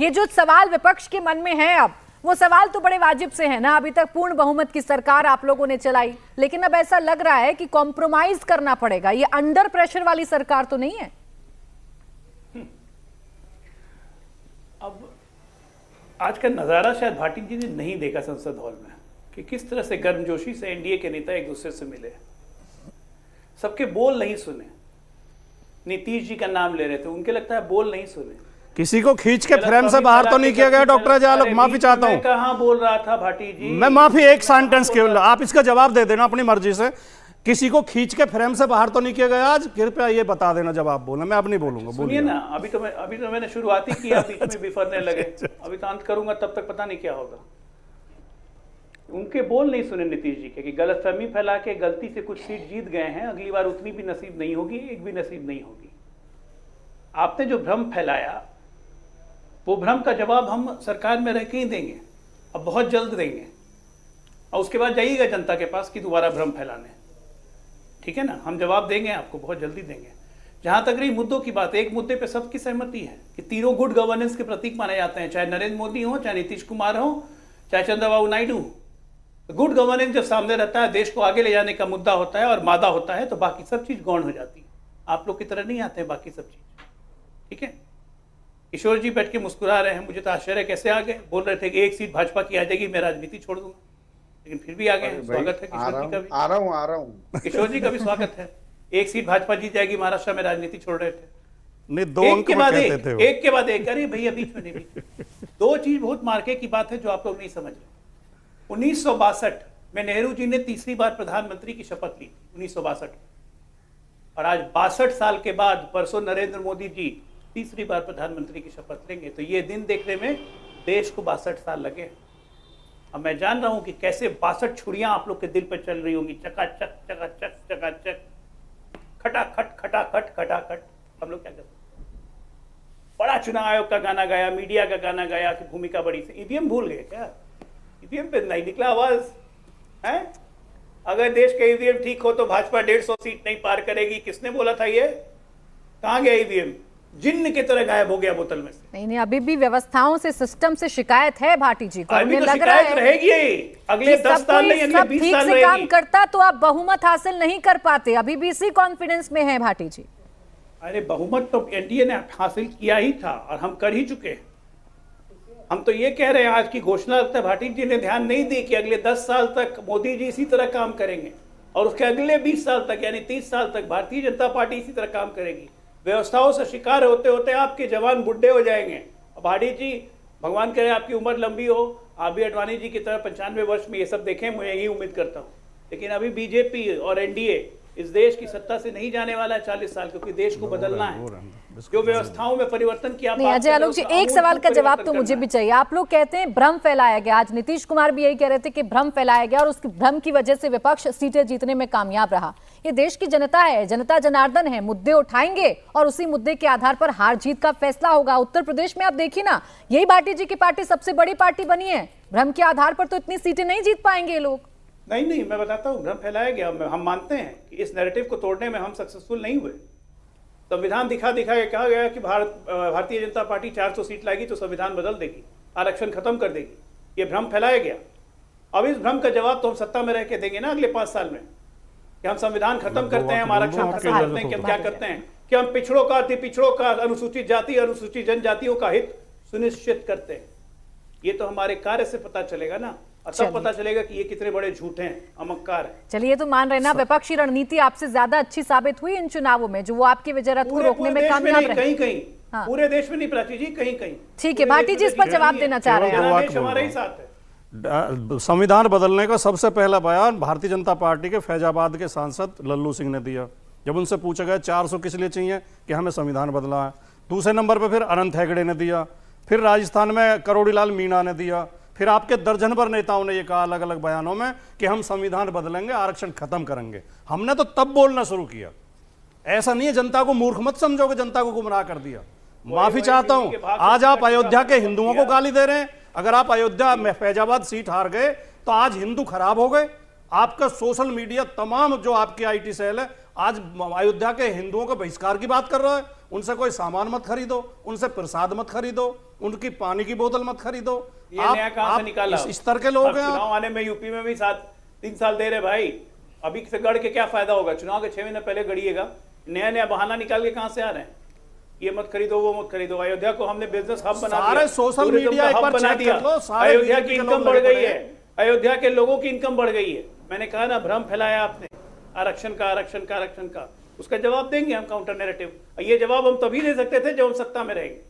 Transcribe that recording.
ये जो सवाल विपक्ष के मन में है, अब वो सवाल तो बड़े वाजिब से है ना। अभी तक पूर्ण बहुमत की सरकार आप लोगों ने चलाई, लेकिन अब ऐसा लग रहा है कि कॉम्प्रोमाइज करना पड़ेगा। ये अंडर प्रेशर वाली सरकार तो नहीं है। अब आज का नजारा शायद भाटी जी ने नहीं देखा संसद हॉल में कि किस तरह से गर्मजोशी से एनडीए के नेता एक दूसरे से मिले, सबके बोल नहीं सुने। नीतीश जी का नाम ले रहे थे, उनके लगता है बोल नहीं सुने। किसी को खींच के फ्रेम से बाहर तो नहीं किया गया डॉक्टर अजय, माफी चाहता हूं। कहां बोल रहा था भाटी जी? मैं माफी, एक सेंटेंस केवल, आप इसका जवाब दे देना अपनी मर्जी से। किसी को खींच के फ्रेम से बाहर तो नहीं किया गया आज? कृपया ये बता देना जब आप बोले, मैं अब नहीं बोलूंगा। सुनिए ना, अभी तो मैंने शुरुआत ही किया, बीच में बिफरने लगे। अभी तो अंत करूंगा, तब तक पता नहीं क्या होगा। उनके बोल नहीं सुने नीतीश जी के कि गलतफहमी फैला के गलती से कुछ सीट जीत गए हैं, अगली बार उतनी भी नसीब नहीं होगी, एक भी नसीब नहीं होगी। आपने जो भ्रम फैलाया, वो भ्रम का जवाब हम सरकार में रह के ही देंगे, अब बहुत जल्द देंगे, और उसके बाद जाइएगा जनता के पास कि दोबारा भ्रम फैलाने। ठीक है ना, हम जवाब देंगे आपको, बहुत जल्दी देंगे। जहां तक रही मुद्दों की बात, एक मुद्दे पे सबकी सहमति है कि तीनों गुड गवर्नेंस के प्रतीक माने जाते हैं, चाहे नरेंद्र मोदी हो, चाहे नीतीश कुमार हो, चाहे चंद्रबाबू नायडू। गुड गवर्नेंस जब सामने रहता है, देश को आगे ले जाने का मुद्दा होता है और मादा होता है, तो बाकी सब चीज गौण हो जाती है। आप लोग की तरह नहीं आते हैं बाकी सब चीज। ठीक है, किशोर जी बैठ के मुस्कुरा रहे हैं, मुझे तो आश्चर्य कैसे आ गए। बोल रहे थे कि एक सीट भाजपा की आ जाएगी, मैं राजनीति छोड़ दूंगा, लेकिन फिर भी आ गए। स्वागत है किशोर जी का भी। आ रहा हूँ किशोर जी का भी स्वागत है। एक सीट भाजपा जीत जाएगी, महाराष्ट्र में राजनीति छोड़ रहे थे। नहीं, दो अंक में कहते थे वो। एक के बाद एक। अरे भैया बीच में नहीं, दो चीज बहुत मार्के की बात है जो आप लोग नहीं समझ रहे। 1962 में नेहरू जी ने तीसरी बार प्रधानमंत्री की शपथ ली थी, 1962। और आज 62 साल के बाद परसों नरेंद्र मोदी जी तीसरी बार प्रधानमंत्री की शपथ लेंगे। तो ये दिन देखने में देश को 62 साल लगे। अब मैं जान रहा हूं कि कैसे 62 छुरियां आप लोग के दिल पर चल रही होंगी, चकाचक चकाचक चकाचक, खटाखट खटाखट खटाखट। हम लोग क्या करते, बड़ा चुनाव आयोग का गाना गाया, मीडिया का गाना गाया कि भूमिका बड़ी से। ईवीएम भूल गए क्या? ईवीएम पे नहीं निकला आवाज है। अगर देश का ईवीएम ठीक हो तो भाजपा 150 सीट नहीं पार करेगी। किसने बोला था ये? कहां गया ईवीएम? जिन्न की तरह गायब हो गया बोतल में से। नहीं, अभी भी व्यवस्थाओं से, सिस्टम से शिकायत है भाटी जी को। अभी तो लग रहा है रहेगी अगले 10 साल नहीं, अगले 20 साल रहेगी। काम करता तो आप बहुमत हासिल नहीं कर पाते। अभी भी इसी कॉन्फिडेंस में है भाटी जी। अरे बहुमत तो एनडीए ने हासिल किया ही था और हम कर ही चुके हैं। हम तो ये कह रहे हैं, आज की घोषणा लगता है भाटी जी ने ध्यान नहीं दी कि अगले 10 साल तक मोदी जी इसी तरह काम करेंगे और उसके अगले 20 साल तक यानी 30 साल तक भारतीय जनता पार्टी इसी तरह काम करेगी। व्यवस्थाओं से शिकार होते होते आपके जवान बुढ़े हो जाएंगे। भाटी जी, भगवान करे आपकी उम्र लंबी हो, आप भी अडवाणी जी की तरह 95 वर्ष में ये सब देखें, मैं यही उम्मीद करता हूँ। लेकिन अभी बीजेपी और एनडीए इस देश की सत्ता से नहीं जाने वाला है 40 साल, क्योंकि देश को बदलना है। जो व्यवस्थाओं में परिवर्तन किया। नहीं अजय आलोक जी, एक सवाल का जवाब तो मुझे भी चाहिए। आप लोग कहते हैं भ्रम फैलाया गया, आज नीतीश कुमार भी यही कह रहे थे कि भ्रम फैलाया गया और उस भ्रम की वजह से विपक्ष सीटें जीतने में कामयाब रहा। ये देश की जनता है, जनता जनार्दन है, मुद्दे उठाएंगे और उसी मुद्दे के आधार पर हार जीत का फैसला होगा। उत्तर प्रदेश में आप देखिए ना, यही भाटी जी की पार्टी सबसे बड़ी पार्टी बनी है। भ्रम के आधार पर तो इतनी सीटें नहीं जीत पाएंगे ये लोग। नहीं, मैं बताता हूँ, भ्रम फैलाया गया। हम मानते हैं कि इस नैरेटिव को तोड़ने में हम सक्सेसफुल नहीं हुए। संविधान दिखा के कहा गया कि भारतीय जनता पार्टी 400 सीट लाएगी तो संविधान बदल देगी, आरक्षण खत्म कर देगी। ये भ्रम फैलाया गया। अब इस भ्रम का जवाब तो हम सत्ता में रह के देंगे ना अगले 5 साल में, कि हम संविधान खत्म करते हैं, हम आरक्षण खत्म करते हैं, कि हम क्या करते हैं, कि हम पिछड़ों का, अति पिछड़ों का, अनुसूचित जाति, अनुसूचित जनजातियों का हित सुनिश्चित करते हैं। ये तो हमारे कार्य से पता चलेगा ना, और तब पता चलेगा कि ये कितने बड़े झूठे हैं, अमक्कार हैं। चलिए, तो मान रहे ना विपक्षी रणनीति आपसे ज्यादा अच्छी साबित हुई इन चुनावों में, जो वो आपकी विजय रथ को रोकने में कामयाब रहे। कहीं पूरे देश में नहीं प्राची जी, कहीं। ठीक है, भाटी जी इस पर जवाब देना चाह रहे हैं। देश हमारे ही साथ है। संविधान बदलने का सबसे पहला बयान भारतीय जनता पार्टी के फैजाबाद के सांसद लल्लू सिंह ने दिया। जब उनसे पूछा गया 400 किस लिए चाहिए, कि हमें संविधान बदला है। दूसरे नंबर पर फिर अनंत हेगड़े ने दिया, फिर राजस्थान में करोड़ीलाल मीणा ने दिया, फिर आपके दर्जन भर नेताओं ने ये कहा अलग अलग बयानों में कि हम संविधान बदलेंगे, आरक्षण खत्म करेंगे। हमने तो तब बोलना शुरू किया। ऐसा नहीं है जनता को मूर्ख मत समझोगे, जनता को गुमराह कर दिया। माफी चाहता हूं, आज आप अयोध्या के हिंदुओं को गाली दे रहे हैं। अगर आप अयोध्या में फैजाबाद सीट हार गए तो आज हिंदू खराब हो गए। आपका सोशल मीडिया तमाम जो आपकी आईटी सेल है आज अयोध्या के हिंदुओं का बहिष्कार की बात कर रहा है। उनसे कोई सामान मत खरीदो, उनसे प्रसाद मत खरीदो, उनकी पानी की बोतल मत खरीदो। ये नया कहां से निकाला? इस स्तर के लोग अब हैं आप। चुनाव आने में यूपी में भी 3 साल दे रहे भाई, अभी से गढ़ के क्या फायदा होगा? चुनाव के 6 महीने पहले गढ़िएगा, नया नया बहाना निकाल के कहां से आ रहे हैं? ये मत खरीदो, वो मत खरीदो। अयोध्या को हमने बिजनेस हब बना दिया, सारे सोशल टूरिज्म मीडिया का एक हब बार बना चेक दिया। कर लो, सारे अयोध्या BJP की के इनकम लोग बढ़ लगे गई पड़े है, हैं। अयोध्या के लोगों की इनकम बढ़ गई है। मैंने कहा ना, भ्रम फैलाया आपने आरक्षण का, उसका जवाब देंगे हम, काउंटर नैरेटिव। ये जवाब हम तभी दे सकते थे जब हम सत्ता में रहेंगे।